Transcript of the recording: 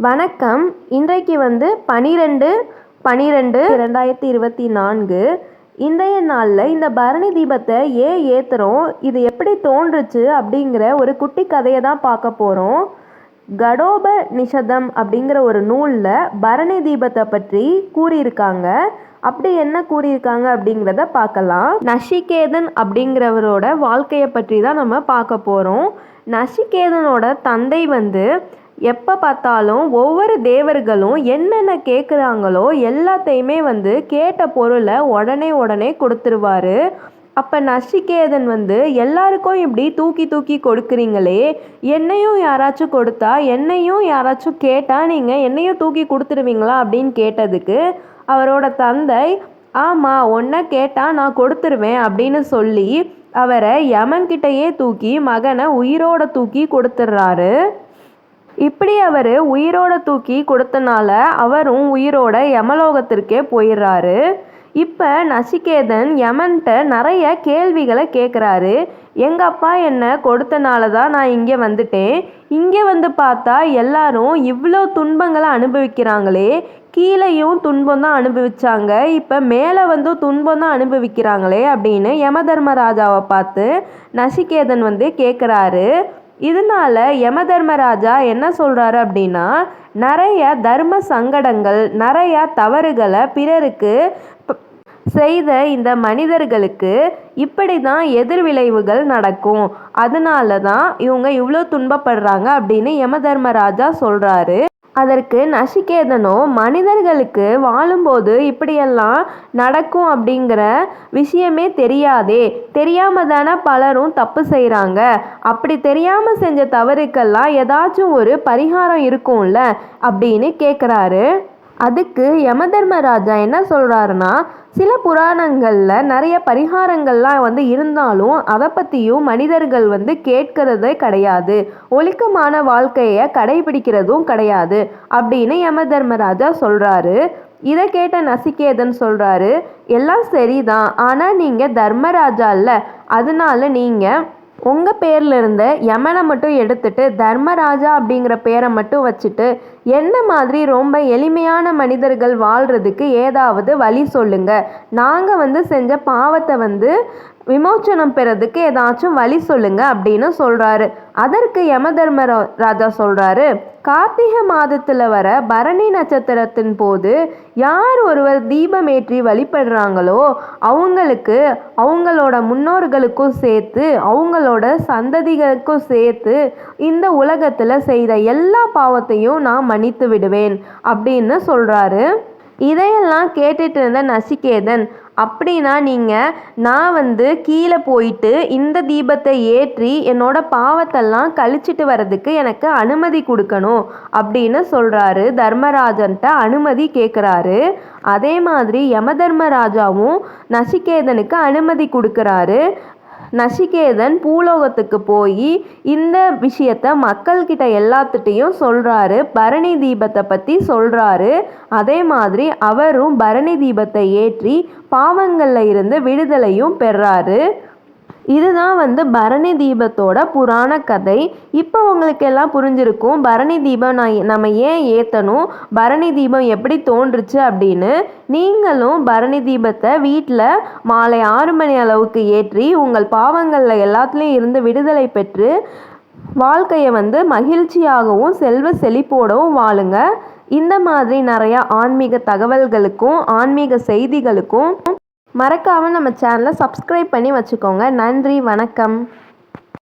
வணக்கம். இன்றைக்கு 12/12/2024. இன்றைய நாளில் இந்த பரணி தீபத்தை ஏன் ஏற்றுறோம், இது எப்படி தோன்றுச்சு அப்படிங்கிற ஒரு குட்டி கதையை தான் பார்க்க போகிறோம். கடோபநிஷதம் அப்படிங்கிற ஒரு நூலில் பரணி தீபத்தை பற்றி கூறியிருக்காங்க. அப்படி என்ன கூறியிருக்காங்க அப்படிங்கிறத பார்க்கலாம். நசிகேதன் அப்படிங்கிறவரோட வாழ்க்கையை பற்றி தான் நம்ம பார்க்க போகிறோம். நசிகேதனோட தந்தை எப்போ பார்த்தாலும் ஒவ்வொரு தேவர்களும் என்னென்ன கேட்குறாங்களோ எல்லாத்தையுமே கேட்ட பொருளை உடனே கொடுத்துருவாரு. அப்போ நசிகேதன் எல்லாருக்கும் இப்படி தூக்கி தூக்கி கொடுக்குறீங்களே, என்னையும் யாராச்சும் கொடுத்தா, என்னையும் யாராச்சும் கேட்டால் நீங்கள் என்னையும் தூக்கி கொடுத்துருவீங்களா அப்படின்னு கேட்டதுக்கு அவரோட தந்தை, ஆமாம் உன்னை கேட்டால் நான் கொடுத்துருவேன் அப்படின்னு சொல்லி அவரை யமன்கிட்டையே தூக்கி மகனை உயிரோட தூக்கி கொடுத்துட்றாரு. இப்படி அவர் உயிரோட தூக்கி கொடுத்தனால அவரும் உயிரோட யமலோகத்திற்கே போயிடுறாரு. இப்போ நசிகேதன் யமன்கிட்ட நிறைய கேள்விகளை கேட்குறாரு. எங்கள் அப்பா என்னை கொடுத்தனால தான் நான் இங்கே வந்துட்டேன். இங்கே பார்த்தா எல்லாரும் இவ்வளோ துன்பங்களை அனுபவிக்கிறாங்களே, கீழேயும் துன்பம் தான் அனுபவிச்சாங்க, இப்போ மேலே துன்பம் தான் அனுபவிக்கிறாங்களே அப்படின்னு யமதர்மராஜாவை பார்த்து நசிகேதன் கேட்குறாரு. இதனால யமதர்மராஜா என்ன சொல்கிறாரு அப்படின்னா, நிறைய தர்ம சங்கடங்கள், நிறைய தவறுகளை பிறருக்கு செய்த இந்த மனிதர்களுக்கு இப்படி தான் எதிர்விளைவுகள் நடக்கும், அதனால தான் இவங்க இவ்வளோ துன்பப்படுறாங்க அப்படின்னு யமதர்மராஜா சொல்கிறாரு. அதற்கு நசிகேதனோ, மனிதர்களுக்கு வாழும்போது இப்படியெல்லாம் நடக்கும் அப்படிங்கிற விஷயமே தெரியாதே, தெரியாமல் தானே பலரும் தப்பு செய்கிறாங்க, அப்படி தெரியாமல் செஞ்ச தவறுக்கெல்லாம் ஏதாச்சும் ஒரு பரிகாரம் இருக்கும்ல அப்படின்னு கேட்குறாரு. அதுக்கு யமதர்மராஜா என்ன சொல்கிறாருன்னா, சில புராணங்களில் நிறைய பரிகாரங்கள்லாம் இருந்தாலும் அதை பற்றியும் மனிதர்கள் கேட்கறதே கிடையாது, ஒழுக்கமான வாழ்க்கையை கடைபிடிக்கிறதும் கிடையாது அப்படின்னு யமதர்மராஜா சொல்கிறாரு. இதை கேட்ட நசிகேதன் சொல்கிறாரு, எல்லாம் சரிதான், ஆனால் நீங்கள் தர்மராஜா இல்லை, அதனால நீங்கள் உங்கள் பேரில் இருந்த யமனை மட்டும் எடுத்துட்டு தர்மராஜா அப்படிங்கிற பேரை மட்டும் வச்சுட்டு என்ன மாதிரி ரொம்ப எளிமையான மனிதர்கள் வாழ்கிறதுக்கு ஏதாவது வழி சொல்லுங்க, நாங்கள் செஞ்ச பாவத்தை விமோச்சனம் பெறதுக்கு ஏதாச்சும் வழி சொல்லுங்க அப்படின்னு சொல்கிறாரு. அதற்கு யமதர்மராஜா சொல்கிறாரு, கார்த்திகை மாதத்தில் வர பரணி நட்சத்திரத்தின் போது யார் ஒருவர் தீபமேற்றி வழிபடுறாங்களோ அவங்களுக்கு, அவங்களோட முன்னோர்களுக்கும் சேர்த்து, அவங்களோட சந்ததிகளுக்கும் சேர்த்து இந்த உலகத்தில் செய்த எல்லா பாவத்தையும் நான் மன்னித்து விடுவேன் அப்படின்னு சொல்கிறாரு. இதையெல்லாம் கேட்டுட்டு இருந்த நசிகேதன், அப்படின்னா நீங்கள் நான் கீழே போயிட்டு இந்த தீபத்தை ஏற்றி என்னோட பாவத்தெல்லாம் கழிச்சிட்டு வர்றதுக்கு எனக்கு அனுமதி கொடுக்கணும் அப்படின்னு சொல்கிறாரு. தர்மராஜன்ட்ட அனுமதி கேட்குறாரு. அதே மாதிரி யமதர்மராஜாவும் நசிகேதனுக்கு அனுமதி கொடுக்குறாரு. நசிகேதன் பூலோகத்துக்கு போய் இந்த விஷயத்த மக்கள்கிட்ட எல்லாத்துட்டையும் சொல்கிறாரு, பரணி தீபத்தை பற்றி சொல்கிறாரு. அதே மாதிரி அவரும் பரணி தீபத்தை ஏற்றி பாவங்களில் இருந்து விடுதலையும் பெறாரு. இதுதான் பரணி தீபத்தோட புராண கதை. இப்போ உங்களுக்கு எல்லாம் புரிஞ்சிருக்கும் பரணி தீபம் நம்ம ஏன் ஏற்றணும், பரணி தீபம் எப்படி தோன்றுச்சு அப்படின்னு. நீங்களும் பரணி தீபத்தை வீட்டில் மாலை 6 மணி அளவுக்கு ஏற்றி உங்கள் பாவங்களில் எல்லாத்துலேயும் இருந்து விடுதலை பெற்று வாழ்க்கையை மகிழ்ச்சியாகவும் செல்வ செழிப்போடவும் வாழுங்க. இந்த மாதிரி நிறையா ஆன்மீக தகவல்களுக்கும் ஆன்மீக செய்திகளுக்கும் மறக்காமல் நம்ம சேனலை சப்ஸ்கிரைப் பண்ணி வச்சுக்கோங்க. நன்றி, வணக்கம்.